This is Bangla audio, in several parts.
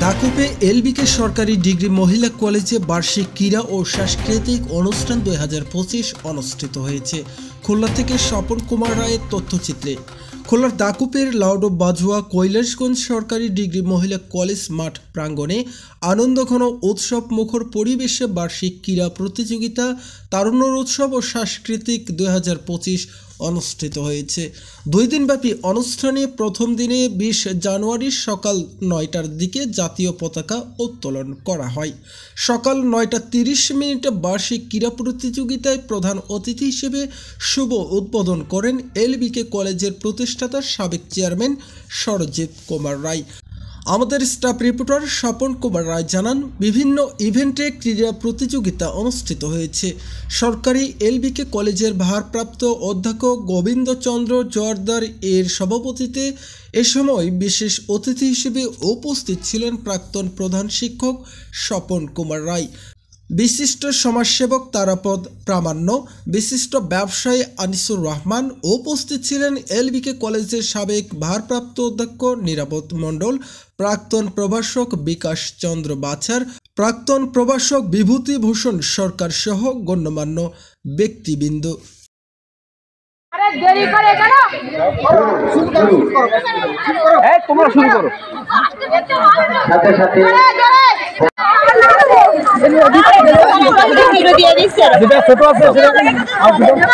দাকুপে এলবিকে সরকারি ডিগ্রি মহিলা কলেজে বার্ষিক ক্রীড়া ও সাংস্কৃতিক অনুষ্ঠান 2025 অনুষ্ঠিত হয়েছে। খুলনা থেকে স্বপন কুমার রায়ের তথ্যচিত্রে। খুলনার দাকুপের লাউডো বাজুয়া কৈলাসগঞ্জ সরকারি ডিগ্রি মহিলা কলেজ মাঠ প্রাঙ্গণে আনন্দঘন উৎসব মুখর পরিবেশে বার্ষিক ক্রীড়া প্রতিযোগিতা, তারুণ্য উৎসব ও সাংস্কৃতিক 2025 অনুষ্ঠিত হয়েছে। 2 দিনব্যাপী অনুষ্ঠানে প্রথম দিনে 20 জানুয়ারি সকাল 9টার দিকে জাতীয় পতাকা উত্তোলন করা হয়। সকাল 9:30 বার্ষিক ক্রীড়া প্রতিযোগিতায় প্রধান অতিথি হিসেবে শুভ উদ্বোধন করেন এলবিকে কলেজের প্রতিষ্ঠাতা সাবেক চেয়ারম্যান সরজিৎ কুমার রায়। আমাদের স্টাফ রিপোর্টার স্বপন কুমার রায় জানান, বিভিন্ন ইভেন্টে ক্রীড়া প্রতিযোগিতা অনুষ্ঠিত হয়েছে। সরকারি এলবিকে কলেজের ভারপ্রাপ্ত অধ্যক্ষ গোবিন্দচন্দ্র জোয়ারদার এর সভাপতিত্বে এ সময় বিশেষ অতিথি হিসেবে উপস্থিত ছিলেন প্রাক্তন প্রধান শিক্ষক স্বপন কুমার রায়, বিশিষ্ট সমাজসেবক তারাপদ প্রামাণ্য, বিশিষ্ট ব্যবসায়ী আনিসুর রহমান। উপস্থিত ছিলেন এলবিকে কলেজের সাবেক ভারপ্রাপ্ত অধ্যক্ষ নিরাপদ মণ্ডল, প্রাক্তন প্রভাষক বিকাশ চন্দ্র বাছার, প্রাক্তন প্রভাষক বিভূতিভূষণ সরকার সহ গণ্যমান্য ব্যক্তিবৃন্দ। তোমরা শুরু করো। সাথে সাথে যেটা ছোট আছে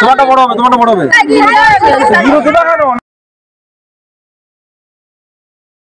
তোমারটা বড় হবে,